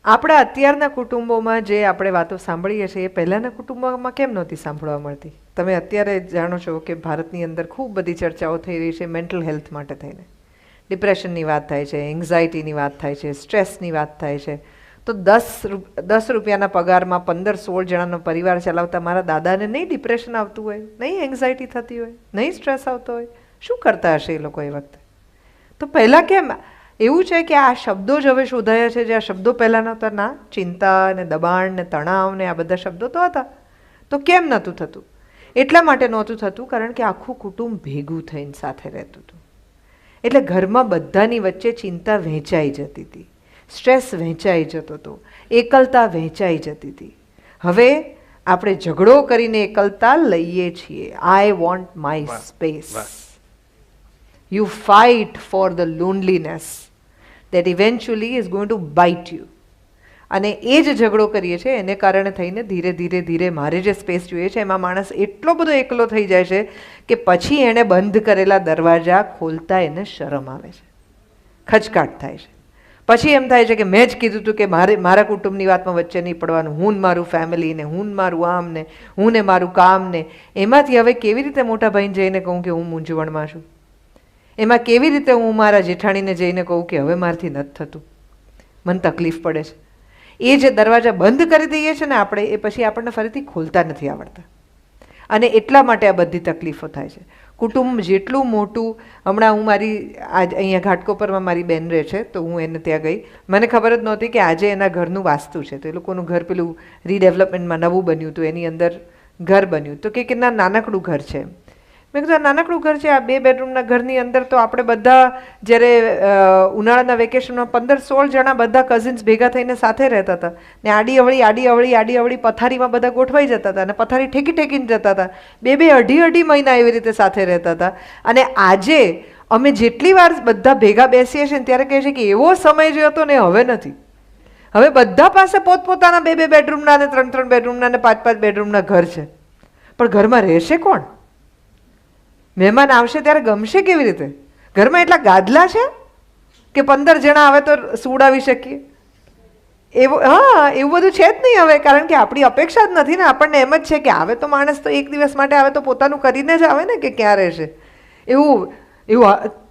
આપણા અત્યારના કુટુંબોમાં જે આપણે વાતો સાંભળીએ છીએ એ પહેલાંના કુટુંબોમાં કેમ નહોતી સાંભળવા મળતી? તમે અત્યારે જાણો છો કે ભારતની અંદર ખૂબ બધી ચર્ચાઓ થઈ રહી છે મેન્ટલ હેલ્થ માટે થઈને. ડિપ્રેશનની વાત થાય છે, એન્ઝાયટીની વાત થાય છે, સ્ટ્રેસની વાત થાય છે. તો 10 રૂપિયાના પગારમાં 15-16 જણાનો પરિવાર ચલાવતા મારા દાદાને નહીં ડિપ્રેશન આવતું હોય, નહીં એન્ઝાયટી થતી હોય, નહીં સ્ટ્રેસ આવતો હોય? શું કરતા હશે એ લોકો એ વખતે? તો પહેલાં કેમ એવું છે કે આ શબ્દો જ હવે શોધાયા છે જે આ શબ્દો પહેલાં નહોતા? ના, ચિંતા ને દબાણ ને તણાવ ને આ બધા શબ્દો તો હતા. તો કેમ નહોતું થતું? એટલા માટે નહોતું થતું કારણ કે આખું કુટુંબ ભેગું થઈને સાથે રહેતું હતું. એટલે ઘરમાં બધાની વચ્ચે ચિંતા વહેંચાઈ જતી હતી, સ્ટ્રેસ વહેંચાઈ જતો હતો, એકલતા વહેંચાઈ જતી હતી. હવે આપણે ઝઘડો કરીને એકલતા લઈએ છીએ. I want my space. You fight for the loneliness that eventually is going to bite you. અને એ જ ઝઘડો કરીએ છીએ એને કારણે થઈને ધીરે ધીરે ધીરે મારે જે સ્પેસ જોઈએ છે એમાં માણસ એટલો બધો એકલો થઈ જાય છે કે પછી એણે બંધ કરેલા દરવાજા ખોલતા એને શરમ આવે છે, ખચકાટ થાય છે. પછી એમ થાય છે કે મેં જ કીધું હતું કે મારા કુટુંબની વાતમાં વચ્ચે નહીં પડવાનું, હું ને મારું ફેમિલી ને હું ને મારું આમ ને હું ને મારું કામ ને. એમાંથી હવે કેવી રીતે મોટા ભાઈને જઈને કહું કે હું મૂંઝવણમાં છું? એમાં કેવી રીતે હું મારા જેઠાણીને જઈને કહું કે હવે મારાથી નથી થતું, મને તકલીફ પડે છે? એ જે દરવાજા બંધ કરી દઈએ છીએ ને આપણે, એ પછી આપણને ફરીથી ખોલતા નથી આવડતા. અને એટલા માટે આ બધી તકલીફો થાય છે. કુટુંબ જેટલું મોટું, હમણાં હું અહીંયા ઘાટકોપરમાં મારી બેન રહે છે તો હું એને ત્યાં ગઈ. મને ખબર જ નહોતી કે આજે એના ઘરનું વાસ્તુ છે. તો એ લોકોનું ઘર પેલું રીડેવલપમેન્ટમાં નવું બન્યું હતું, એની અંદર ઘર બન્યું. તો કે ના નાનકડું ઘર છે. મેં કીધું નાનકડું ઘર છે, આ 2 બેડરૂમના ઘરની અંદર તો આપણે બધા જ્યારે ઉનાળાના વેકેશનમાં 15-16 જણા બધા કઝિન્સ ભેગા થઈને સાથે રહેતા હતા ને આડી અવળી પથારીમાં બધા ગોઠવાઈ જતા હતા અને પથારી ઠેકીને જતા હતા. 2-2 અઢી મહિના એવી રીતે સાથે રહેતા હતા. અને આજે અમે જેટલી વાર બધા ભેગા બેસીએ છીએ ત્યારે કહે છે કે એવો સમય જે હતો ને હવે નથી. હવે બધા પાસે પોતપોતાના 2-2 બેડરૂમના ને 3-3 બેડરૂમના ને 5-5 બેડરૂમના ઘર છે. પણ ઘરમાં રહેશે કોણ? મહેમાન આવશે ત્યારે ગમશે કેવી રીતે? ઘરમાં એટલા ગાદલા છે કે 15 જણા આવે તો સુવડાવી શકીએ એવું? એવું બધું છે જ નહીં હવે, કારણ કે આપણી અપેક્ષા જ નથી ને. આપણને એમ જ છે કે આવે તો માણસ તો 1 દિવસ માટે આવે તો પોતાનું કરીને જ આવે ને, કે ક્યાં રહેશે. એવું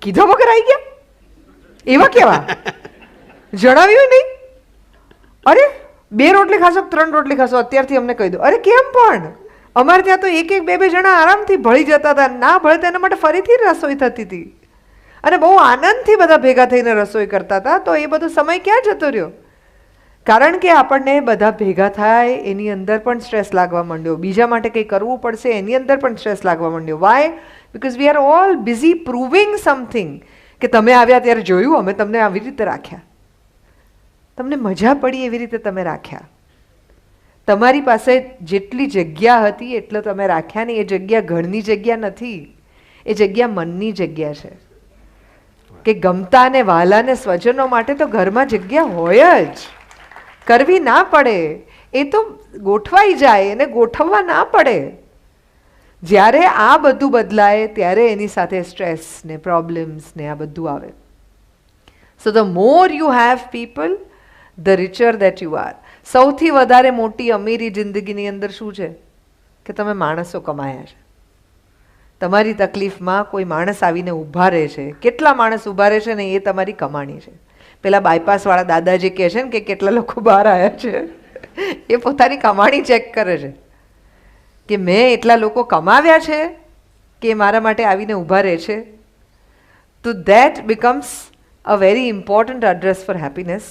કીધા વગર આવી ગયા? એવા કેવા? જણાવ્યું નહીં? અરે 2 રોટલી ખાશો 3 રોટલી ખાશો અત્યારથી અમને કહી દો. અરે કેમ પણ? અમારે ત્યાં તો 1-2 જણા આરામથી ભળી જતા હતા. ના ભળે તો એના માટે ફરીથી રસોઈ થતી હતી અને બહુ આનંદથી બધા ભેગા થઈને રસોઈ કરતા હતા. તો એ બધો સમય ક્યાં જતો રહ્યો? કારણ કે આપણને બધા ભેગા થાય એની અંદર પણ સ્ટ્રેસ લાગવા માંડ્યો, બીજા માટે કંઈ કરવું પડશે એની અંદર પણ સ્ટ્રેસ લાગવા માંડ્યો. Why? Because we are all busy proving something. કે તમે આવ્યા ત્યારે જોયું, અમે તમને આવી રીતે રાખ્યા, તમને મજા પડી એવી રીતે તમે રાખ્યા. તમારી પાસે જેટલી જગ્યા હતી એટલો તમે રાખ્યા નહીં. એ જગ્યા ઘરની જગ્યા નથી, એ જગ્યા મનની જગ્યા છે. કે ગમતા ને વહાલા ને સ્વજનો માટે તો ઘરમાં જગ્યા હોય જ, કરવી ના પડે. એ તો ગોઠવાઈ જાય, એને ગોઠવવા ના પડે. જ્યારે આ બધું બદલાય ત્યારે એની સાથે સ્ટ્રેસ ને પ્રોબ્લેમ્સ ને આ બધું આવે. So the more you have people, the richer that you are. સૌથી વધારે મોટી અમીરી જિંદગીની અંદર શું છે? કે તમે માણસો કમાયા છે. તમારી તકલીફમાં કોઈ માણસ આવીને ઊભા રહે છે. કેટલા માણસ ઊભા રહે છે ને એ તમારી કમાણી છે. પેલા બાયપાસવાળા દાદાજી કહે છે ને કે કેટલા લોકો બહાર આવ્યા છે, એ પોતાની કમાણી ચેક કરે છે કે મેં એટલા લોકો કમાવ્યા છે કે મારા માટે આવીને ઊભા રહે છે. તો that becomes a very important address for happiness.